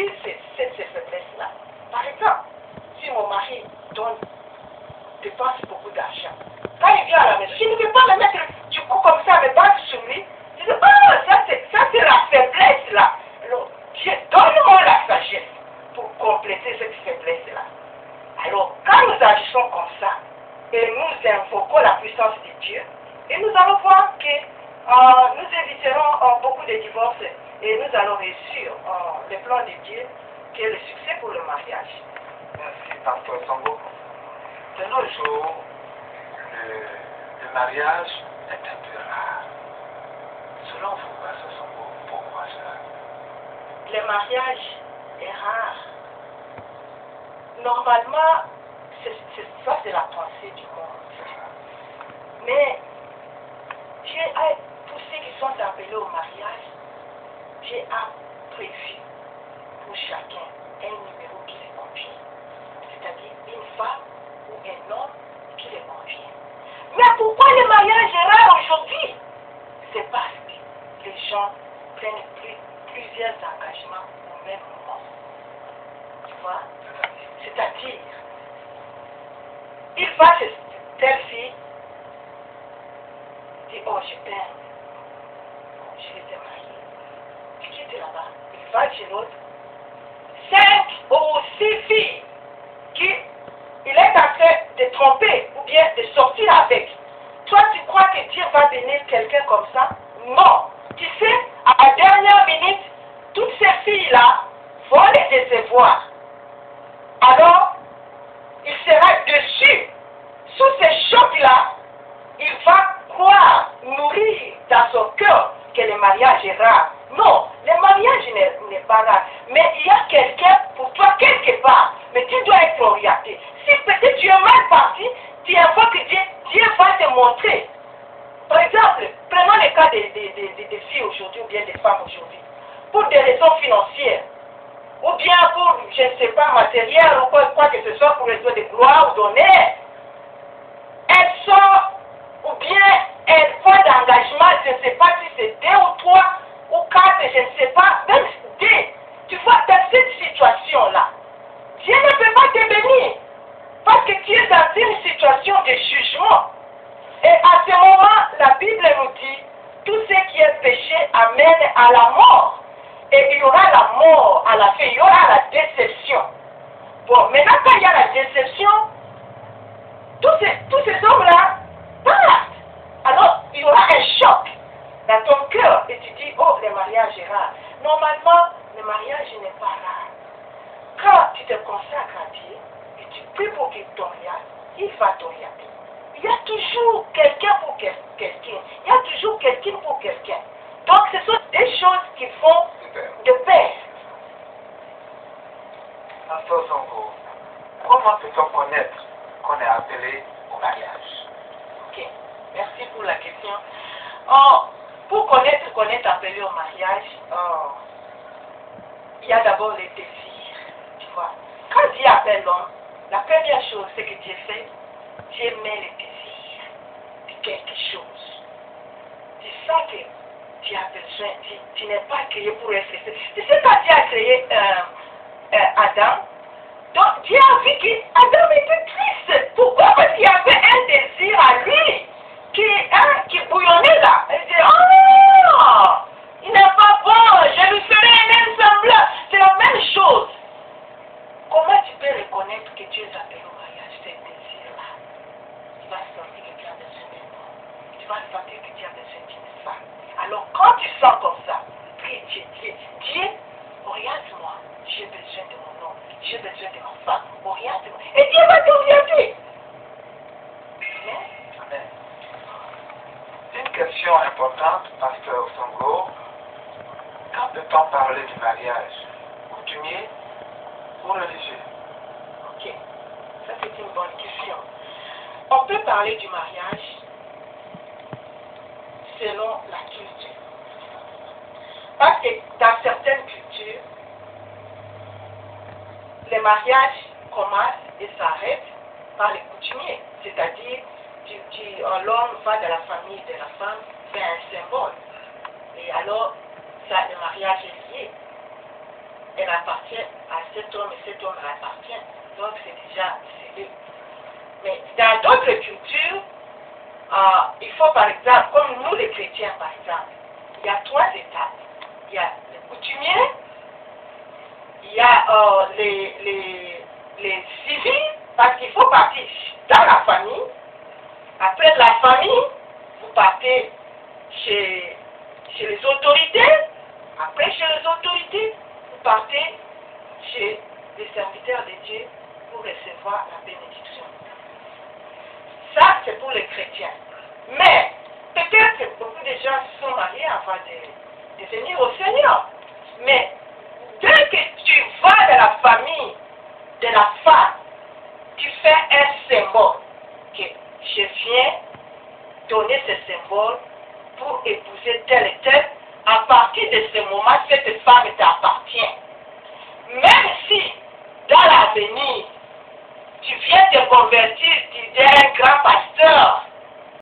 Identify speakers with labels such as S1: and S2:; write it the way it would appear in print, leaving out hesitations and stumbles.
S1: aussi ces faiblesses-là. Par exemple, si mon mari dépense beaucoup d'argent, quand il vient à la maison, je ne vais pas le mettre du coup comme ça, me battre sur lui. Je dis, oh, ça c'est la faiblesse là. Alors, Dieu, donne-moi la sagesse pour compléter cette faiblesse-là. Alors, quand nous agissons comme ça, et nous invoquons la puissance de Dieu, et nous allons voir que nous éviterons beaucoup de divorces et nous allons réussir le plan de Dieu qui est le succès pour le mariage.
S2: Merci, Pasteur Sango. De nos jours, le mariage est un peu rare. Selon vous, Pasteur Sango, pourquoi cela?
S1: Le mariage est rare. Normalement, ça c'est la pensée du monde. Mais Dieu a, pour ceux qui sont appelés au mariage, Dieu a prévu pour chacun un numéro qui les convient. C'est-à-dire une femme ou un homme qui les convient. Mais pourquoi le mariage est rare aujourd'hui? C'est parce que les gens prennent plusieurs engagements au même moment. Tu vois? C'est-à-dire, il va chez telle fille, dit, oh, je t'aime, je vais te marier. Tu quittes là-bas, il va chez l'autre, 5 ou 6 filles qui il est en train de tromper ou bien de sortir avec. Toi, tu crois que Dieu va bénir quelqu'un comme ça? Non. Tu sais, à la dernière minute, toutes ces filles-là vont les décevoir. Alors, il sera dessus. Sous ces chocs-là, il va croire, nourrir dans son cœur que le mariage est rare. Non, le mariage n'est pas rare. Mais il y a quelqu'un pour toi quelque part. Mais tu dois être orienté. Si peut-être tu es mal parti, tu invoques Dieu, Dieu va te montrer. Par exemple, prenons le cas des filles aujourd'hui ou bien des femmes aujourd'hui. Pour des raisons financières, ou bien pour, je ne sais pas, matériel ou quoi que ce soit, pour raison de gloire ou d'honneur, elles sont, ou bien elles font d'engagement, je ne sais pas si c'est 2 ou 3 ou 4, je ne sais pas, même 2. Tu vois, dans cette situation-là, Dieu ne peut pas te bénir, parce que tu es dans une situation de jugement. Et à ce moment, la Bible nous dit, tout ce qui est péché amène à la mort. Et il y aura la mort à la fin, il y aura la déception. Bon, maintenant quand il y a la déception, tous ces hommes-là partent. Alors, il y aura un choc dans ton cœur. Et tu dis, oh, le mariage est rare. Normalement, le mariage n'est pas rare. Quand tu te consacres à Dieu, et tu pries pour qu'il t'oriente, il va t'orienter. Il y a toujours quelqu'un pour quelqu'un. Il y a toujours quelqu'un pour quelqu'un. Donc, ce sont des choses qui font de paix.
S2: Pasteur Sango, comment peut-on connaître qu'on est appelé au mariage?
S1: Ok, merci pour la question. Oh, pour connaître qu'on est appelé au mariage, il y a d'abord les désirs. Tu vois, quand Dieu appelle l'homme, la première chose, c'est que Dieu fait, Dieu met les désirs de quelque chose. Tu sens que tu as besoin, tu n'es pas créé pour rester. Tu sais, quand Dieu a créé Adam, donc Dieu a vu qu'Adam était triste. Pourquoi? Parce qu'il y avait un désir à lui qui bouillonnait là. Il dit, oh, il n'est pas bon, je lui ferai un même semblant. C'est la même chose. Comment tu peux reconnaître que Dieu t'appelle au mariage, ce désir-là? Tu vas sentir que tu as besoin d'un homme. Tu vas sentir que tu as besoin d'une femme. Alors quand tu sens comme ça, prie Dieu, oriente-moi. J'ai besoin de mon homme, j'ai besoin de ma femme. Oriente-moi. Et Dieu va t'orienter.
S2: Amen. Une question importante, Pasteur Sango. Quand peut-on parler du mariage? Coutumier ou religieux?
S1: Ok, ça c'est une bonne question. On peut parler du mariage selon la culture. Parce que dans certaines cultures, le mariage commence et s'arrête par les coutumiers. C'est-à-dire, l'homme va dans la famille de la femme, c'est un symbole. Et alors, ça, le mariage est lié. elle appartient à cet homme et cet homme appartient. Donc c'est déjà scellé. Mais dans d'autres cultures, il faut par exemple, comme nous les chrétiens par exemple, il y a 3 étapes. Il y a les coutumiers, il y a les civils, parce qu'il faut partir dans la famille. Après la famille, vous partez chez les autorités. Après chez les autorités, vous partez chez les serviteurs de Dieu pour recevoir la bénédiction. Ça, c'est pour les chrétiens. Mais peut-être que beaucoup de gens sont mariés avant de venir au Seigneur. Mais dès que tu vas dans la famille de la femme, tu fais un symbole. Que je viens donner ce symbole pour épouser tel et tel. À partir de ce moment, cette femme t'appartient. Même si, dans l'avenir, tu viens te convertir, tu es un grand pasteur,